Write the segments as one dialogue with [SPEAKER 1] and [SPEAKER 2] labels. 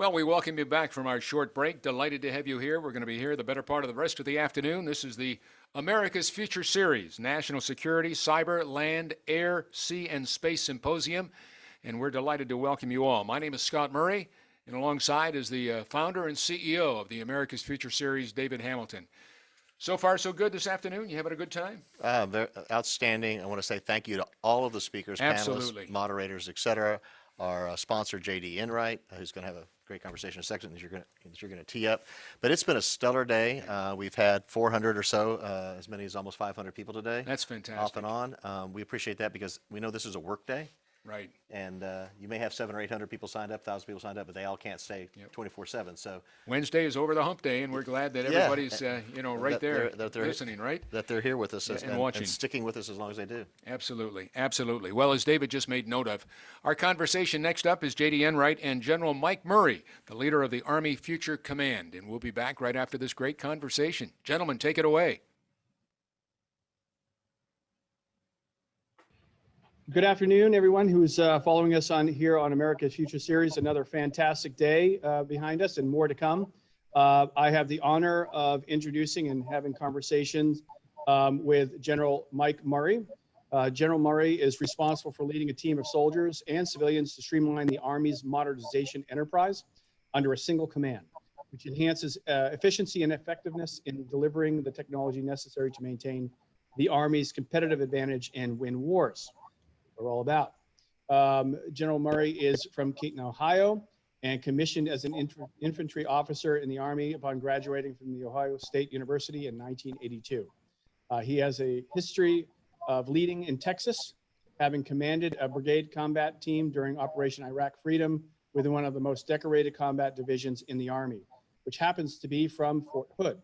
[SPEAKER 1] Well, we welcome you back from our short break. Delighted to have you here. We're going to be here the better part of the rest of the afternoon. This is the America's Future Series, National Security, Cyber, Land, Air, Sea, and Space Symposium. And we're delighted to welcome you all. My name is Scott Murray, and alongside is the founder and CEO of the America's Future Series, David Hamilton. So far, so good this afternoon? You having a good time?
[SPEAKER 2] Outstanding. I want to say thank you to all of the speakers,
[SPEAKER 1] Absolutely.
[SPEAKER 2] panelists, moderators, etc. Our sponsor, JD Enright, who's going to have a great conversation in a second that you're going to tee up. But it's been a stellar day. We've had 400 or so, as many as almost 500 people today.
[SPEAKER 1] That's fantastic.
[SPEAKER 2] Off and on. We appreciate that because we know this is a work day.
[SPEAKER 1] Right.
[SPEAKER 2] And you may have 700 or 800 people signed up, 1,000 people signed up, but they all can't stay 24/7. So
[SPEAKER 1] Wednesday is over the hump day, and we're glad that everybody's right there listening, right?
[SPEAKER 2] That they're here with us
[SPEAKER 1] and watching,
[SPEAKER 2] and sticking with us as long as they do.
[SPEAKER 1] Absolutely, absolutely. Well, as David just made note of, our conversation next up is JD Enright and General Mike Murray, the leader of the Army Future Command, and we'll be back right after this great conversation. Gentlemen, take it away.
[SPEAKER 3] Good afternoon, everyone who's following us here on America's Future Series. Another fantastic day behind us and more to come. I have the honor of introducing and having conversations with General Mike Murray. General Murray is responsible for leading a team of soldiers and civilians to streamline the Army's modernization enterprise under a single command, which enhances efficiency and effectiveness in delivering the technology necessary to maintain the Army's competitive advantage and win wars. We're all about. General Murray is from Keaton, Ohio, and commissioned as an infantry officer in the Army upon graduating from the Ohio State University in 1982. He has a history of leading in Texas, having commanded a brigade combat team during Operation Iraq Freedom within one of the most decorated combat divisions in the Army, which happens to be from Fort Hood.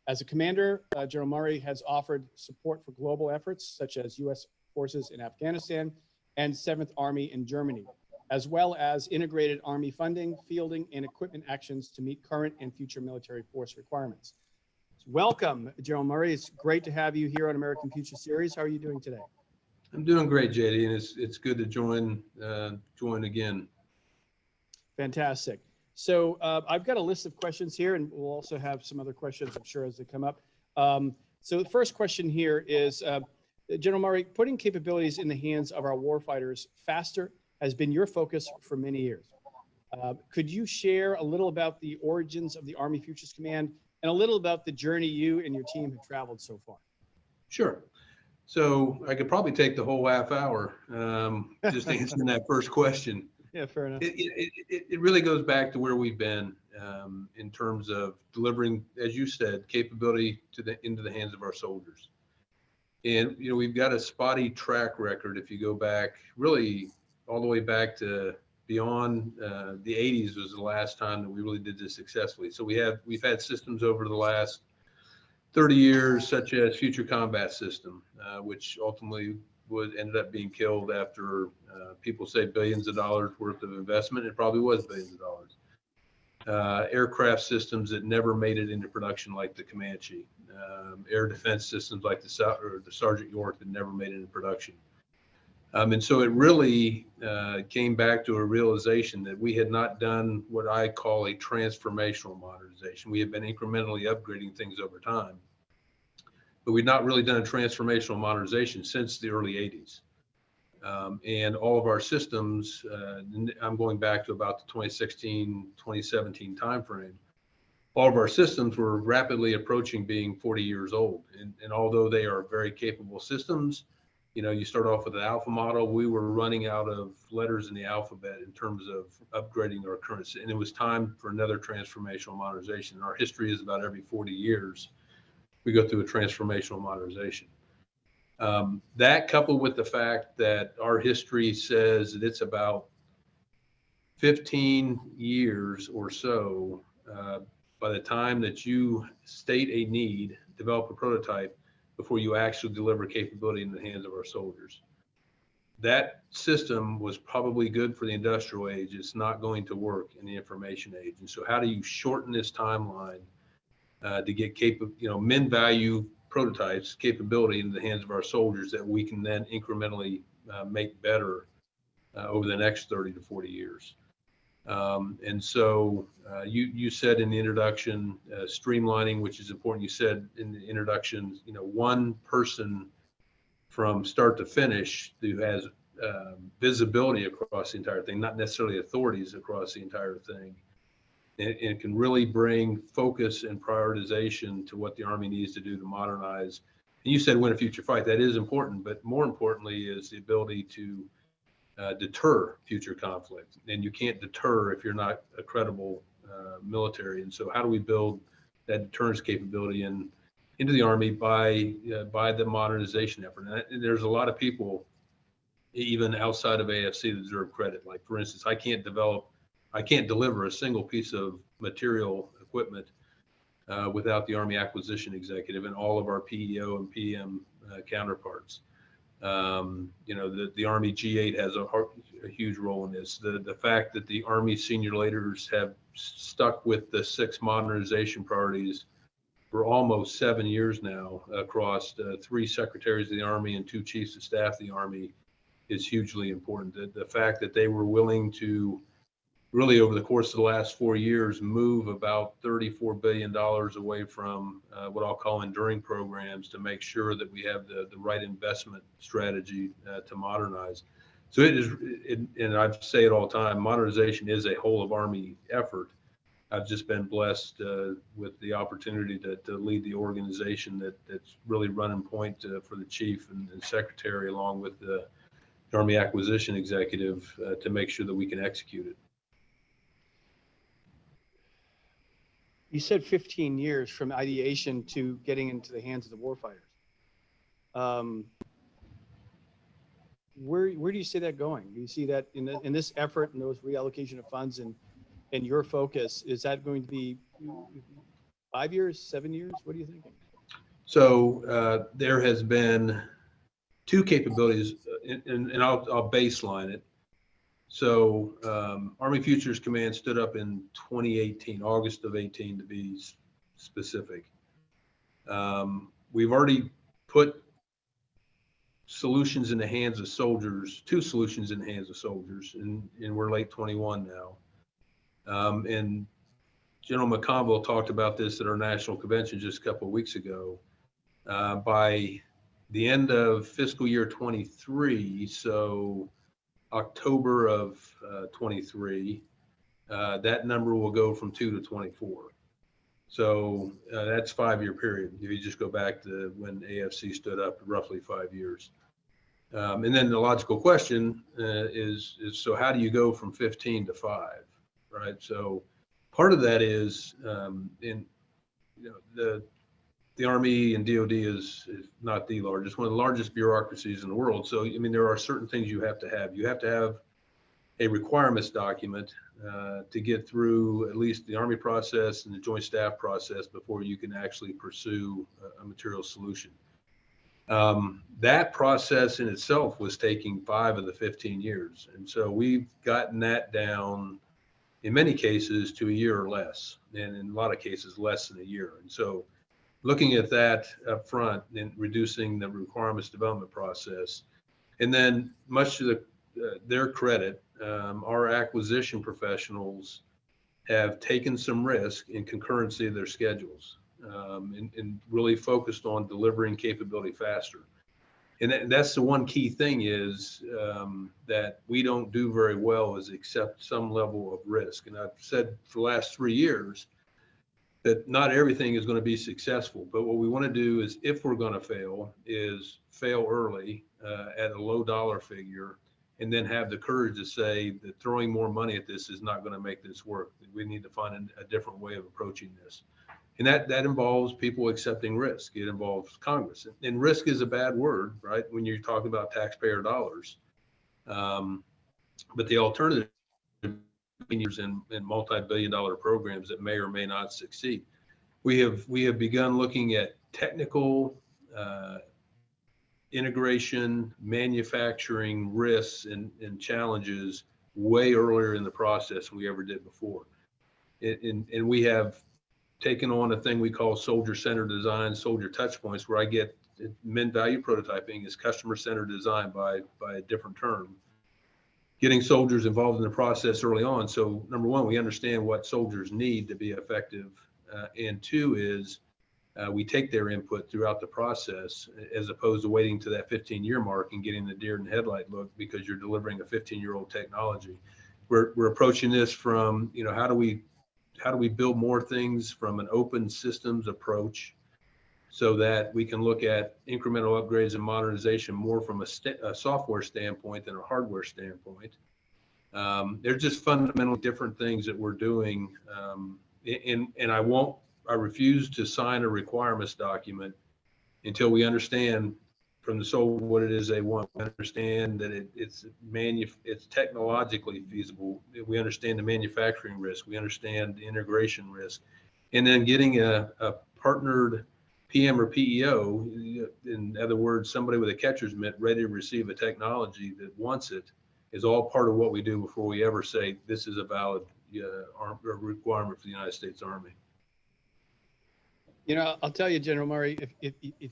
[SPEAKER 3] As a commander, General Murray has offered support for global efforts such as U.S. forces in Afghanistan and 7th Army in Germany, as well as integrated Army funding, fielding, and equipment actions to meet current and future military force requirements. Welcome, General Murray. It's great to have you here on American Future Series. How are you doing today?
[SPEAKER 4] I'm doing great, JD, and it's good to join again.
[SPEAKER 3] Fantastic. So I've got a list of questions here, and we'll also have some other questions, I'm sure, as they come up. So the first question here is, General Murray, putting capabilities in the hands of our warfighters faster has been your focus for many years. Could you share a little about the origins of the Army Futures Command and a little about the journey you and your team have traveled so far?
[SPEAKER 4] Sure. So I could probably take the whole half hour just answering that first question.
[SPEAKER 3] Yeah, fair enough.
[SPEAKER 4] It really goes back to where we've been in terms of delivering, as you said, capability into the hands of our soldiers. And, we've got a spotty track record. If you go back really all the way back to beyond the 80s was the last time that we really did this successfully. So we've had systems over the last 30 years, such as Future Combat System, which ultimately ended up being killed after people say billions of dollars worth of investment. It probably was billions of dollars. Aircraft systems that never made it into production, like the Comanche. Air defense systems like the Sergeant York that never made it into production. And so it really came back to a realization that we had not done what I call a transformational modernization. We had been incrementally upgrading things over time, but we'd not really done a transformational modernization since the early 80s. And all of our systems, I'm going back to about the 2016, 2017 timeframe, all of our systems were rapidly approaching being 40 years old. And although they are very capable systems, you start off with an alpha model. We were running out of letters in the alphabet in terms of upgrading our current, and it was time for another transformational modernization. Our history is about every 40 years, we go through a transformational modernization. That coupled with the fact that our history says that it's about 15 years or so by the time that you state a need, develop a prototype, before you actually deliver capability in the hands of our soldiers. That system was probably good for the industrial age. It's not going to work in the information age. And so how do you shorten this timeline to get min value prototypes, capability into the hands of our soldiers that we can then incrementally make better over the next 30 to 40 years? And so you said in the introduction, streamlining, which is important. You said in the introduction, one person from start to finish who has visibility across the entire thing, not necessarily authorities across the entire thing, and can really bring focus and prioritization to what the Army needs to do to modernize. And you said win a future fight. That is important, but more importantly is the ability to deter future conflict. And you can't deter if you're not a credible military. And so how do we build that deterrence capability into the Army by the modernization effort? And there's a lot of people, even outside of AFC, that deserve credit. Like, for instance, I can't deliver a single piece of material equipment without the Army acquisition executive and all of our PEO and PM counterparts. The Army G8 has a huge role in this. The fact that the Army senior leaders have stuck with the 6 modernization priorities for almost 7 years now across 3 secretaries of the Army and 2 chiefs of staff of the Army is hugely important. The fact that they were willing to really, over the course of the last 4 years, move about $34 billion away from what I'll call enduring programs to make sure that we have the right investment strategy to modernize. So and I say it all the time, modernization is a whole of Army effort. I've just been blessed with the opportunity to lead the organization that's really running point for the chief and secretary, along with the Army acquisition executive, to make sure that we can execute it.
[SPEAKER 3] You said 15 years from ideation to getting into the hands of the warfighters. Where do you see that going? Do you see that in this effort and those reallocation of funds and your focus, is that going to be 5 years, 7 years? What are you thinking?
[SPEAKER 4] So there has been 2 capabilities, and I'll baseline it. So Army Futures Command stood up in 2018, August of 18 to be specific. We've already put solutions in the hands of soldiers, 2 solutions in the hands of soldiers, and we're late 21 now. And General McConville talked about this at our national convention just a couple of weeks ago. By the end of fiscal year 23, so October of 23, that number will go from 2 to 24. So that's 5-year period. If you just go back to when AFC stood up, roughly 5 years. And then the logical question is so how do you go from 15 to 5, right? So part of that is the Army and DOD is not the largest, one of the largest bureaucracies in the world. So, I mean, there are certain things you have to have. You have to have a requirements document to get through at least the Army process and the Joint Staff process before you can actually pursue a material solution. That process in itself was taking 5 of the 15 years. And so we've gotten that down in many cases to a year or less, and in a lot of cases less than a year. And so looking at that up front and reducing the requirements development process, and then much to their credit, our acquisition professionals have taken some risk in concurrency of their schedules, and really focused on delivering capability faster. And that's the one key thing is that we don't do very well is accept some level of risk. And I've said for the last 3 years that not everything is going to be successful, but what we want to do is, if we're going to fail, is fail early at a low dollar figure, and then have the courage to say that throwing more money at this is not going to make this work. We need to find a different way of approaching this. And that involves people accepting risk. It involves Congress. And risk is a bad word, right, when you're talking about taxpayer dollars. But the alternative years in multi-billion-dollar programs that may or may not succeed. We have begun looking at technical integration, manufacturing risks and challenges way earlier in the process than we ever did before. And we have taken on a thing we call soldier-centered design, soldier touch points, where I get min value prototyping is customer-centered design by a different term. getting soldiers involved in the process early on. So number one, we understand what soldiers need to be effective. And two is we take their input throughout the process as opposed to waiting to that 15-year mark and getting the deer in the headlight look because you're delivering a 15-year-old technology. We're approaching this from, how do we build more things from an open systems approach so that we can look at incremental upgrades and modernization more from a software standpoint than a hardware standpoint. They're just fundamentally different things that we're doing. And I refuse to sign a requirements document until we understand from the soldier what it is they want. We understand that it's technologically feasible. We understand the manufacturing risk. We understand the integration risk. And then getting a partnered PM or PEO, in other words, somebody with a catcher's mitt ready to receive a technology that wants it, is all part of what we do before we ever say this is a valid requirement for the United States Army.
[SPEAKER 3] I'll tell you, General Murray, if you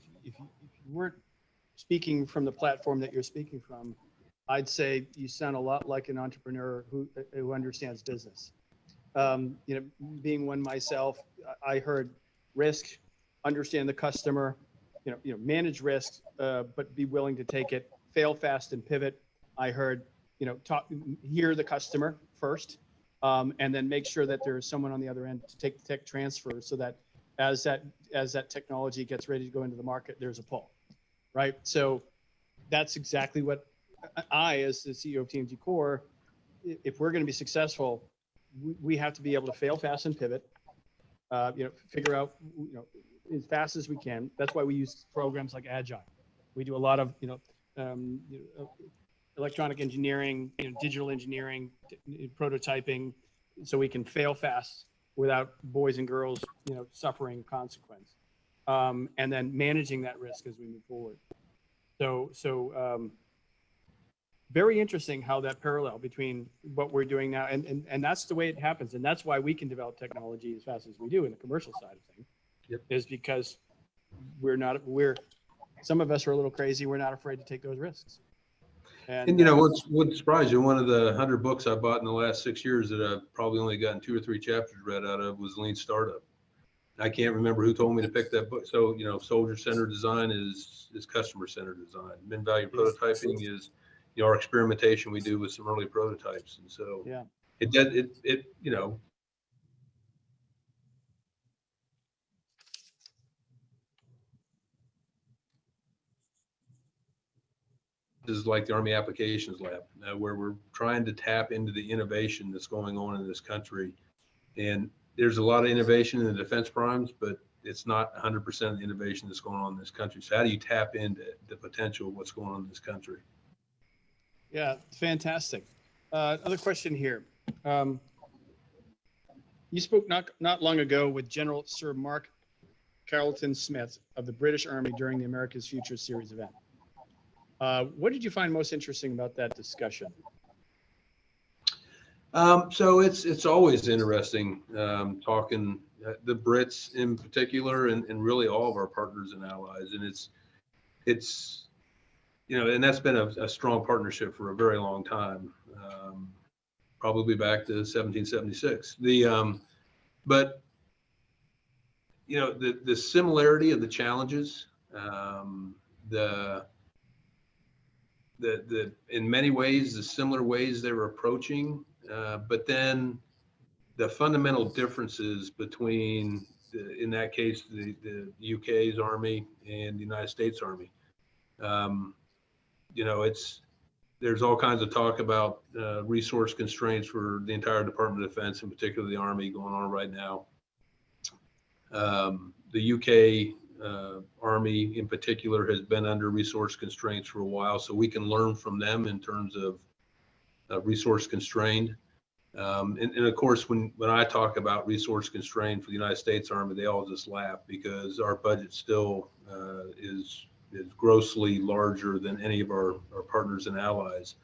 [SPEAKER 3] weren't speaking from the platform that you're speaking from, I'd say you sound a lot like an entrepreneur who understands business. Being one myself, I heard risk, understand the customer, manage risks, but be willing to take it, fail fast and pivot. I heard, hear the customer first, and then make sure that there's someone on the other end to take the tech transfer so that as that technology gets ready to go into the market, there's a pull, right? So that's exactly what I, as the CEO of TMGcore, if we're going to be successful, we have to be able to fail fast and pivot, figure out, as fast as we can. That's why we use programs like Agile. We do a lot of, electronic engineering, digital engineering, prototyping, so we can fail fast without boys and girls, suffering consequence, and then managing that risk as we move forward. So very interesting how that parallel between what we're doing now, and that's the way it happens, and that's why we can develop technology as fast as we do in the commercial side of things.
[SPEAKER 4] Yep.
[SPEAKER 3] Is because some of us are a little crazy. We're not afraid to take those risks.
[SPEAKER 4] And what would surprise you, one of the 100 books I bought in the last 6 years that I've probably only gotten 2 or 3 chapters read out of was Lean Startup. I can't remember who told me to pick that book. So, soldier-centered design is customer-centered design. Min-value prototyping is, our experimentation we do with some early prototypes. And so
[SPEAKER 3] yeah,
[SPEAKER 4] This is like the Army Applications Lab, where we're trying to tap into the innovation that's going on in this country. And there's a lot of innovation in the defense primes, but it's not 100% of the innovation that's going on in this country. So how do you tap into the potential of what's going on in this country?
[SPEAKER 3] Yeah, fantastic. Another question here. You spoke not long ago with General Sir Mark Carleton Smith of the British Army during the America's Future Series event. What did you find most interesting about that discussion?
[SPEAKER 4] So it's always interesting talking the Brits in particular, and really all of our partners and allies. And it's and that's been a strong partnership for a very long time, probably back to 1776. But the similarity of the challenges, the in many ways the similar ways they were approaching, but then the fundamental differences between in that case the UK's Army and the United States Army. There's all kinds of talk about resource constraints for the entire Department of Defense, in particular the Army, going on right now. The UK Army in particular has been under resource constraints for a while, so we can learn from them in terms of resource constrained. And of course, when I talk about resource constrained for the United States Army, they all just laugh because our budget still is grossly larger than any of our partners and allies.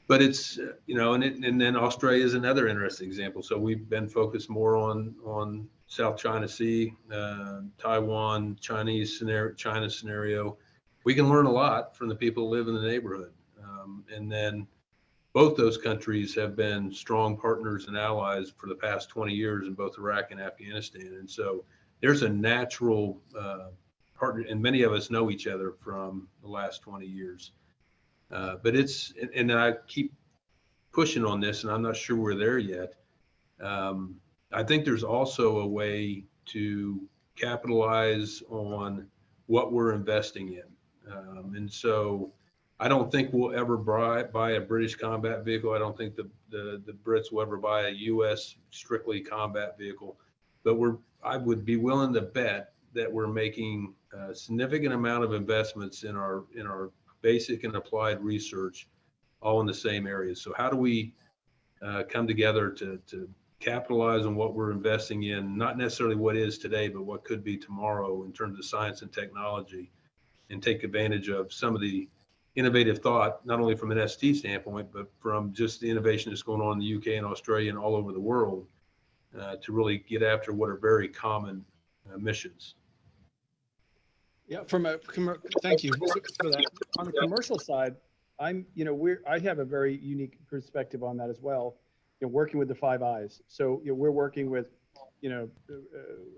[SPEAKER 4] But it's, and then Australia is another interesting example. So we've been focused more on South China Sea, Taiwan, China scenario. We can learn a lot from the people who live in the neighborhood. And then, both those countries have been strong partners and allies for the past 20 years in both Iraq and Afghanistan. And so there's a natural partner, and many of us know each other from the last 20 years. But and I keep pushing on this, and I'm not sure we're there yet. I think there's also a way to capitalize on what we're investing in. And so I don't think we'll ever buy a British combat vehicle. I don't think the Brits will ever buy a U.S. strictly combat vehicle. But I would be willing to bet that we're making a significant amount of investments in our basic and applied research, all in the same areas. So how do we come together to capitalize on what we're investing in, not necessarily what is today, but what could be tomorrow in terms of science and technology, and take advantage of some of the innovative thought, not only from an ST standpoint, but from just the innovation that's going on in the UK and Australia and all over the world, to really get after what are very common missions.
[SPEAKER 3] Yeah, thank you for that. On the commercial side, I have a very unique perspective on that as well. Working with the Five Eyes. So we're working with,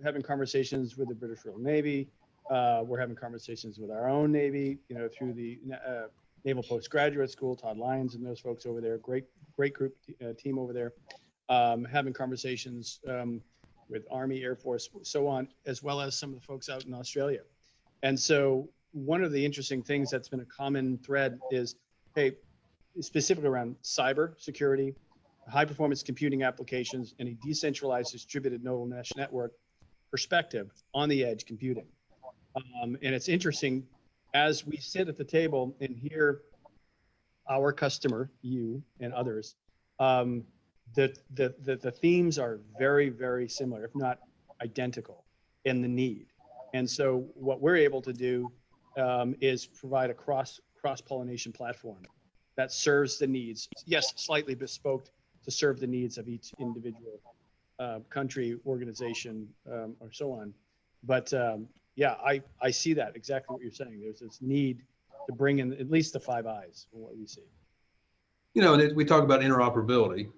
[SPEAKER 3] having conversations with the British Royal Navy. We're having conversations with our own Navy, through the Naval Postgraduate School, Todd Lyons and those folks over there. Great group team over there. Having conversations with Army, Air Force, so on, as well as some of the folks out in Australia. And so one of the interesting things that's been a common thread is, hey, specifically around cyber security, high performance computing applications, and a decentralized distributed neural mesh network perspective on the edge computing. And it's interesting, as we sit at the table and hear our customer, you and others, the themes are very, very similar, if not identical, in the need. And so what we're able to do is provide a cross-pollination platform that serves the needs, yes, slightly bespoke to serve the needs of each individual country, organization, or so on. But yeah, I see that, exactly what you're saying. There's this need to bring in at least the Five Eyes from what we see.
[SPEAKER 4] And we talk about interoperability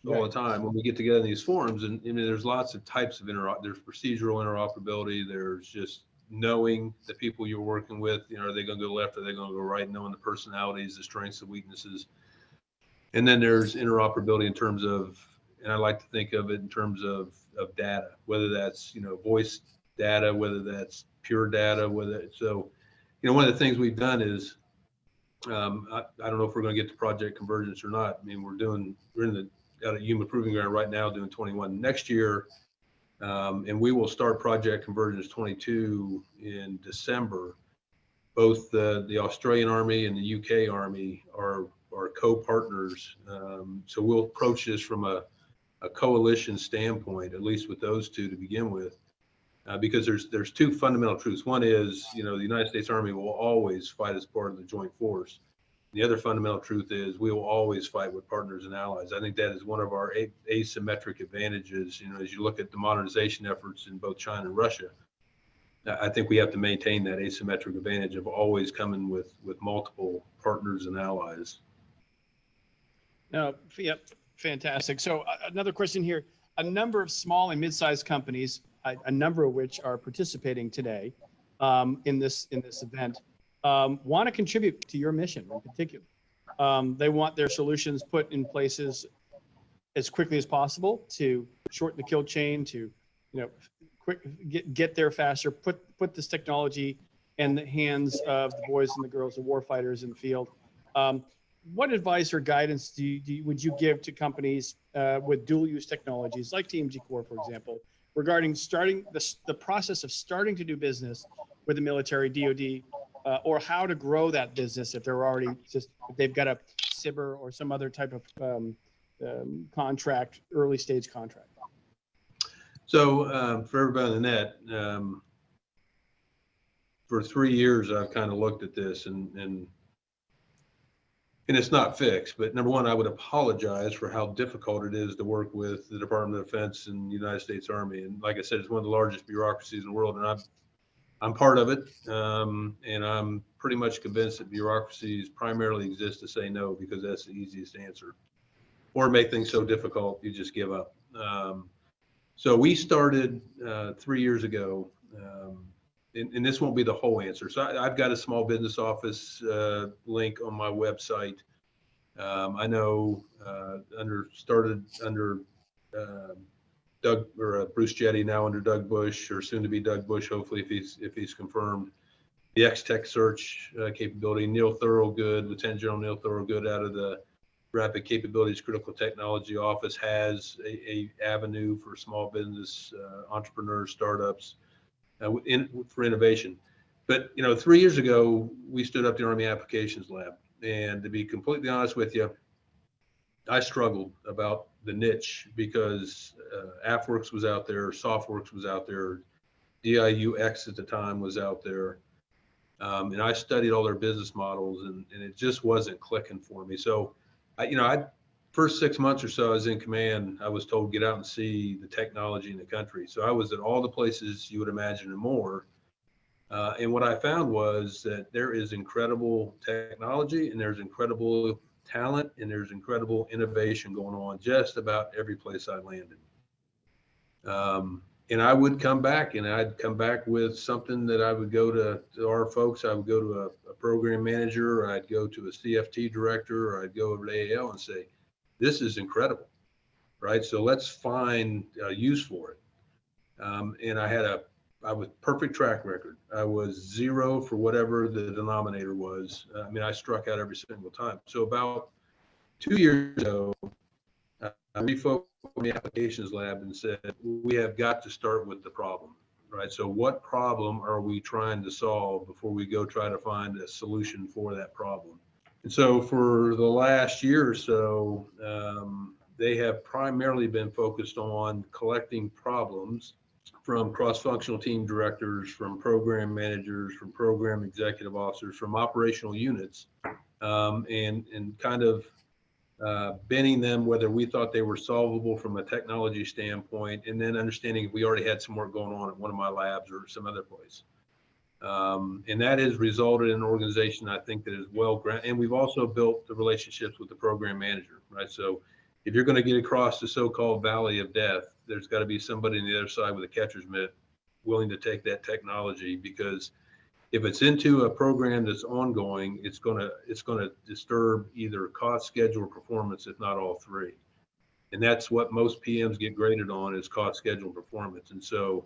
[SPEAKER 4] all
[SPEAKER 3] Right.
[SPEAKER 4] the time when we get together in these forums, and I mean, there's lots of types of there's procedural interoperability. There's just knowing the people you're working with, are they going to go left, are they going to go right, knowing the personalities, the strengths, the weaknesses. And then there's interoperability in terms of, and I like to think of it in terms of data, whether that's, voice data, whether that's pure data, one of the things we've done is, I don't know if we're going to get to project convergence or not. I mean, we're got a human proving ground right now doing 21 next year. And we will start project convergence 22 in December. Both the Australian Army and the UK Army are co-partners. So we'll approach this from a coalition standpoint, at least with those two to begin with, because there's two fundamental truths. One is, the United States Army will always fight as part of the joint force. The other fundamental truth is we will always fight with partners and allies. I think that is one of our asymmetric advantages. As you look at the modernization efforts in both China and Russia, I think we have to maintain that asymmetric advantage of always coming with multiple partners and allies.
[SPEAKER 3] No, yep, fantastic. So another question here. A number of small and mid-sized companies, a number of which are participating today in this event, want to contribute to your mission in particular. They want their solutions put in places as quickly as possible to shorten the kill chain, to get there faster, put this technology in the hands of the boys and the girls, the warfighters in the field. What advice or guidance would you give to companies with dual use technologies like TMGcore, for example, regarding starting the process of starting to do business with the military, DoD, or how to grow that business if they're already if they've got a SIBR or some other type of contract, early stage contract?
[SPEAKER 4] So for everybody on the net, for 3 years, I've kind of looked at this and it's not fixed, but number one, I would apologize for how difficult it is to work with the Department of Defense and the United States Army. And like I said, it's one of the largest bureaucracies in the world. And I'm part of it, and I'm pretty much convinced that bureaucracies primarily exist to say no because that's the easiest answer, or make things so difficult you just give up. So we started 3 years ago, and this won't be the whole answer. So I've got a small business office link on my website. I know started under uh, Doug or Bruce Jetty, now under Doug Bush, or soon to be Doug Bush, hopefully if he's confirmed. The X-Tech search capability. Neil Thorogood, Lieutenant General Neil Thorogood, out of the Rapid Capabilities Critical Technology Office, has a avenue for small business entrepreneurs, startups, for innovation. But 3 years ago, we stood up the Army Applications Lab, and to be completely honest with you, I struggled about the niche because AFWorks was out there, SoftWorks was out there, DIUX at the time was out there. And I studied all their business models, and it just wasn't clicking for me. So, I first 6 months or so I was in command, I was told get out and see the technology in the country. So I was at all the places you would imagine and more. And what I found was that there is incredible technology, and there's incredible talent, and there's incredible innovation going on just about every place I landed. And I would come back, and I'd come back with something that I would go to our folks. I would go to a program manager, or I'd go to a CFT director, or I'd go over to AAL and say, this is incredible, right? So let's find a use for it. And I was perfect track record. I was zero for whatever the denominator was. I mean, I struck out every single time. So about 2 years ago, I refocused on the applications lab and said, we have got to start with the problem, right? So what problem are we trying to solve before we go try to find a solution for that problem? And so for the last year or so, they have primarily been focused on collecting problems from cross-functional team directors, from program managers, from program executive officers, from operational units, and kind of bending them whether we thought they were solvable from a technology standpoint, and then understanding if we already had some work going on at one of my labs or some other place. And that has resulted in an organization I think that is well grounded. And we've also built the relationships with the program manager, right? So if you're going to get across the so-called valley of death, there's got to be somebody on the other side with a catcher's mitt willing to take that technology, because if it's into a program that's ongoing, it's going to disturb either cost, schedule, or performance, if not all three. And that's what most PMs get graded on, is cost, schedule, performance. And so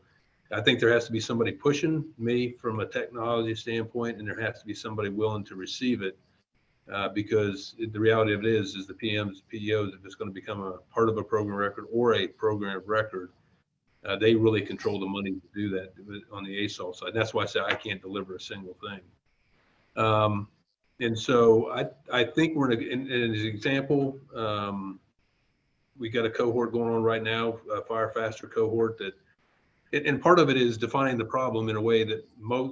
[SPEAKER 4] I think there has to be somebody pushing me from a technology standpoint, and there has to be somebody willing to receive it, because the reality of it is the PMs, PEOs, if it's going to become a part of a program record or a program of record, they really control the money to do that on the ASOL side. That's why I say I can't deliver a single thing. And so I think we're in an example. We got a cohort going on right now, a Fire Faster cohort, that, and part of it is defining the problem in a way that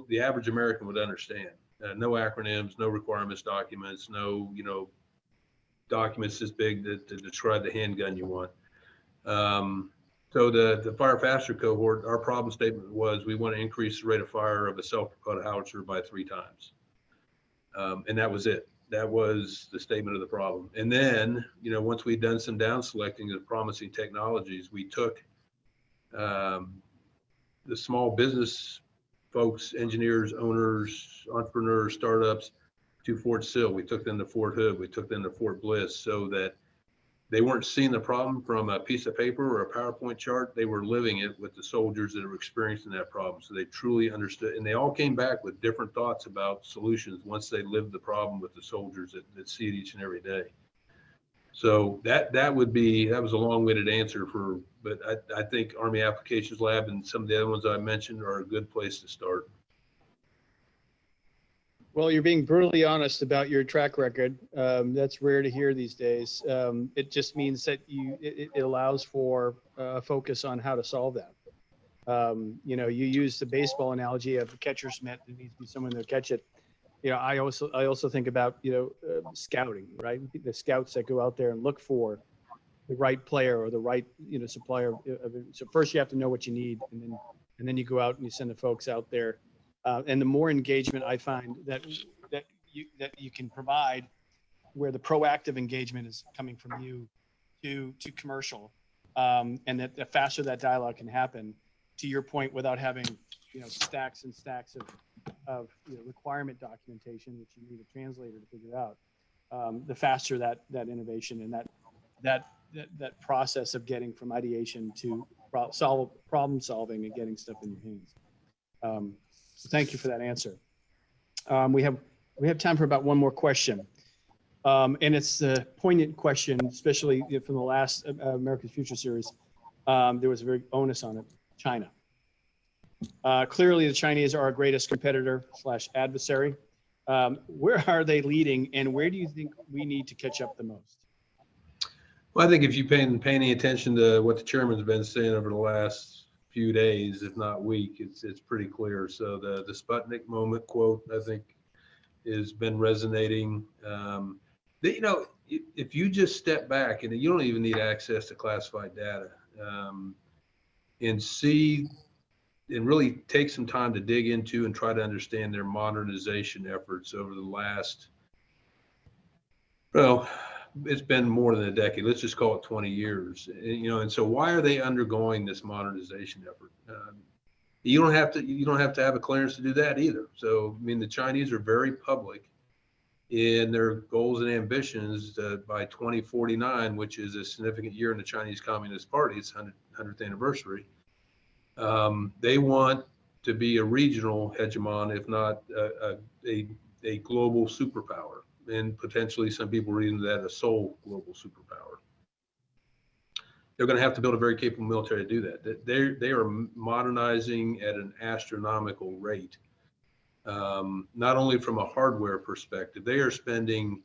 [SPEAKER 4] the average American would understand. No acronyms, no requirements documents, no documents this big to describe the handgun you want. So the Fire Faster cohort, our problem statement was we want to increase the rate of fire of a self-propelled howitzer by 3 times. And that was it. That was the statement of the problem. And then, once we'd done some down selecting of promising technologies, we took the small business folks, engineers, owners, entrepreneurs, startups, to Fort Sill. We took them to Fort Hood. We took them to Fort Bliss, so that they weren't seeing the problem from a piece of paper or a PowerPoint chart. They were living it with the soldiers that were experiencing that problem. So they truly understood, and they all came back with different thoughts about solutions once they lived the problem with the soldiers that see it each and every day. So that was a long-winded answer but I think Army Applications Lab and some of the other ones I mentioned are a good place to start.
[SPEAKER 3] Well, you're being brutally honest about your track record. That's rare to hear these days. It just means that it allows for focus on how to solve that. You use the baseball analogy of the catcher's mitt. There needs to be someone to catch it. I also think about scouting, right? The scouts that go out there and look for the right player or the right supplier. So first you have to know what you need, and then you go out and you send the folks out there And the more engagement I find that you can provide, where the proactive engagement is coming from you to commercial, and that the faster that dialogue can happen, to your point, without having stacks and stacks of requirement documentation, which you need a translator to figure out, the faster that innovation and that process of getting from ideation to problem solving and getting stuff in your hands. So thank you for that answer. We have time for about one more question. And it's a poignant question, especially from the last America's Future series. There was a very onus on it, China. Clearly, the Chinese are our greatest competitor / adversary. Where are they leading, and where do you think we need to catch up the most?
[SPEAKER 4] Well, I think if you've been paying attention to what the chairman's been saying over the last few days, if not week, it's pretty clear. So the Sputnik moment quote, I think, has been resonating. If you just step back, and you don't even need access to classified data, and see and really take some time to dig into and try to understand their modernization efforts over the last, well, it's been more than a decade. Let's just call it 20 years. And so why are they undergoing this modernization effort? You don't have to have a clearance to do that either. So, I mean, the Chinese are very public in their goals and ambitions by 2049, which is a significant year in the Chinese Communist Party, its 100th anniversary. They want to be a regional hegemon, if not a global superpower, and potentially some people reading that a sole global superpower. They're going to have to build a very capable military to do that. They are modernizing at an astronomical rate. Not only from a hardware perspective, they are spending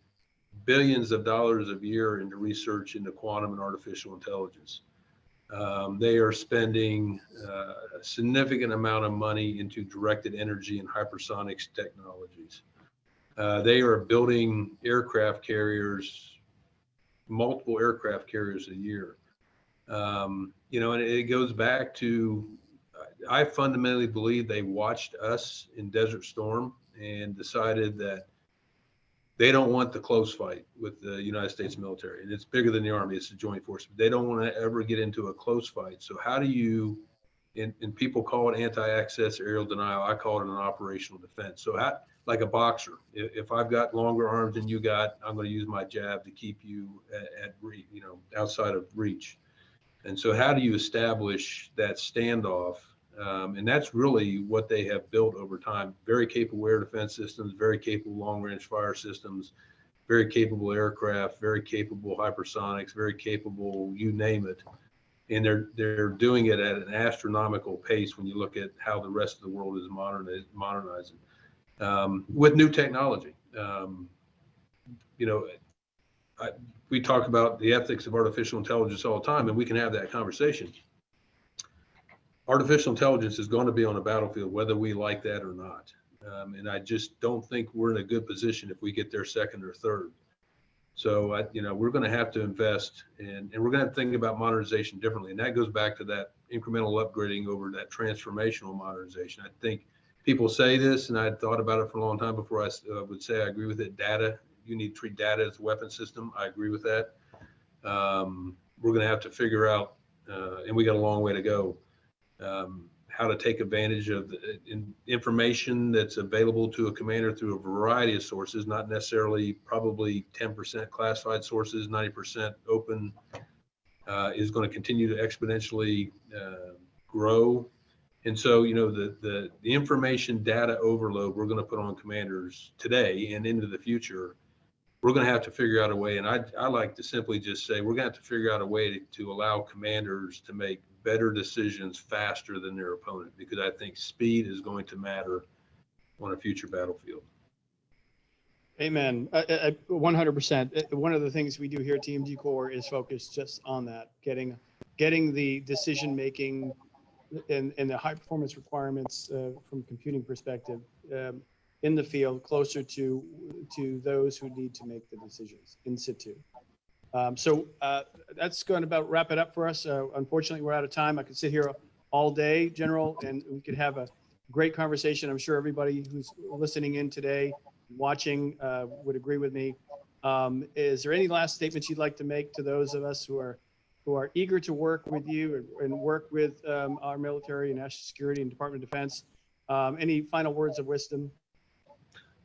[SPEAKER 4] billions of dollars a year into research into quantum and artificial intelligence. They are spending a significant amount of money into directed energy and hypersonics technologies. They are building aircraft carriers, multiple aircraft carriers a year. And it goes back to, I fundamentally believe they watched us in Desert Storm and decided that they don't want the close fight with the United States military. And it's bigger than the Army, it's a joint force. They don't want to ever get into a close fight. So how do you, and people call it anti-access aerial denial, I call it an operational defense. So like a boxer, if I've got longer arms than you got, I'm going to use my jab to keep you outside of reach. And so how do you establish that standoff? And that's really what they have built over time. Very capable air defense systems, very capable long-range fire systems, very capable aircraft, very capable hypersonics, very capable, you name it. And they're doing it at an astronomical pace when you look at how the rest of the world is modernizing with new technology. We talk about the ethics of artificial intelligence all the time, and we can have that conversation. Artificial intelligence is going to be on the battlefield, whether we like that or not. And I just don't think we're in a good position if we get there second or third. So, we're going to have to invest and we're going to have to think about modernization differently. And that goes back to that incremental upgrading over that transformational modernization. I think people say this, and I had thought about it for a long time before I would say I agree with it. Data, you need to treat data as a weapon system. I agree with that. We're going to have to figure out, and we got a long way to go, how to take advantage of the information that's available to a commander through a variety of sources, not necessarily probably 10% classified sources, 90% open, is going to continue to exponentially grow. And so, the information data overload we're going to put on commanders today and into the future, we're going to have to figure out a way. And I like to simply just say, we're going to have to figure out a way to allow commanders to make better decisions faster than their opponent, because I think speed is going to matter on a future battlefield.
[SPEAKER 3] Amen. 100%. One of the things we do here at TMGcore is focus just on that, getting the decision making and the high performance requirements from computing perspective in the field closer to those who need to make the decisions in situ. So that's going to about wrap it up for us. Unfortunately, we're out of time. I could sit here all day, General, and we could have Great conversation. I'm sure everybody who's listening in today, watching, would agree with me. Is there any last statements you'd like to make to those of us who are eager to work with you and work with our military and national security and Department of Defense? Any final words of wisdom?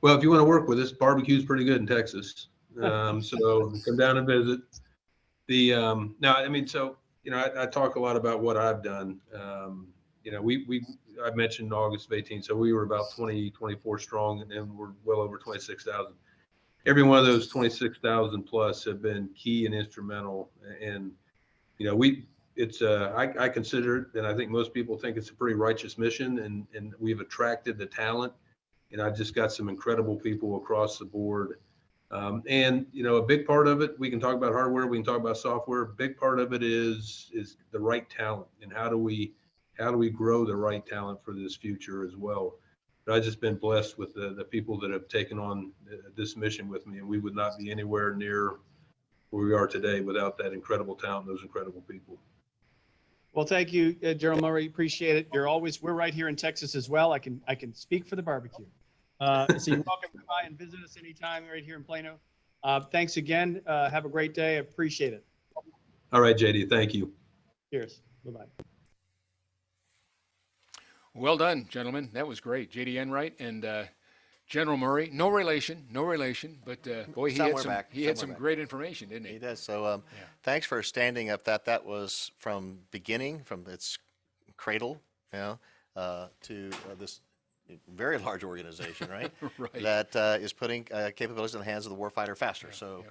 [SPEAKER 4] Well, if you want to work with us, barbecue's pretty good in Texas. So come down and visit. No, I mean, so, I talk a lot about what I've done. I mentioned August of 18, so we were about 24 strong, and then we're well over 26,000. Every one of those 26,000 plus have been key and instrumental. And, I consider it, and I think most people think it's a pretty righteous mission, and we've attracted the talent, and I've just got some incredible people across the board. A big part of it, we can talk about hardware, we can talk about software. A big part of it is the right talent, and how do we grow the right talent for this future as well. But I've just been blessed with the people that have taken on this mission with me, and we would not be anywhere near where we are today without that incredible talent, those incredible people.
[SPEAKER 3] Well, thank you, General Murray. Appreciate it. We're right here in Texas as well. I can speak for the barbecue. So you're welcome to come by and visit us anytime right here in Plano. Thanks again. Have a great day. I appreciate it.
[SPEAKER 4] All right, JD, thank you.
[SPEAKER 3] Cheers. Bye-bye.
[SPEAKER 1] Well done, gentlemen. That was great. JD Enright and General Murray. No relation, but boy, he had some great information, didn't he?
[SPEAKER 2] He does. So thanks for standing up that was from beginning, from its cradle, to this very large organization, right?
[SPEAKER 1] Right.
[SPEAKER 2] That is putting capabilities in the hands of the warfighter faster. So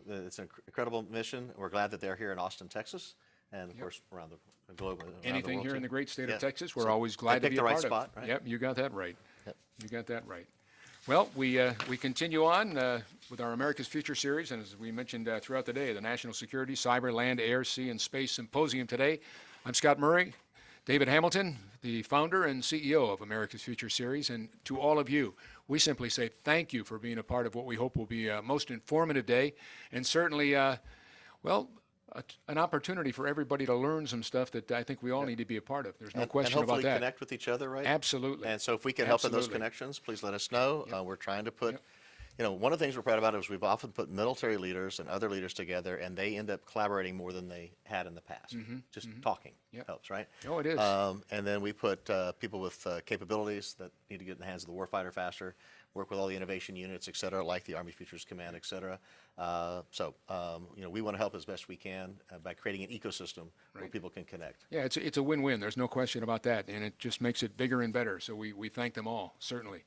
[SPEAKER 2] it's an incredible mission. We're glad that they're here in Austin, Texas, and of course around the globe.
[SPEAKER 1] Anything here in the great state of Texas, we're
[SPEAKER 2] So
[SPEAKER 1] always glad to be a part
[SPEAKER 2] the right spot,
[SPEAKER 1] of.
[SPEAKER 2] right?
[SPEAKER 1] Yep, you got that right.
[SPEAKER 2] Yep.
[SPEAKER 1] You got that right. Well, we continue on with our America's Future series, and as we mentioned throughout the day, the National Security, Cyber, Land, Air, Sea, and Space Symposium today. I'm Scott Murray. David Hamilton, the founder and CEO of America's Future Series, and to all of you, we simply say thank you for being a part of what we hope will be a most informative day, and certainly, an opportunity for everybody to learn some stuff that I think we all need to be a part of. There's no question
[SPEAKER 2] and
[SPEAKER 1] about
[SPEAKER 2] hopefully
[SPEAKER 1] that.
[SPEAKER 2] connect with each other, right?
[SPEAKER 1] Absolutely.
[SPEAKER 2] And so if we can help in those
[SPEAKER 1] Absolutely.
[SPEAKER 2] connections, please let us know. We're trying to put, one of the things we're proud about is we've often put military leaders and other leaders together, and they end up collaborating more than they had in the past. Just talking helps, right?
[SPEAKER 1] Oh, it is.
[SPEAKER 2] And then we put people with capabilities that need to get in the hands of the warfighter faster, work with all the innovation units, et cetera, like the Army Futures Command, et cetera. We want to help as best we can by creating an ecosystem where people can connect.
[SPEAKER 1] Yeah, it's a win-win. There's no question about that, and it just makes it bigger and better. So we thank them all, certainly.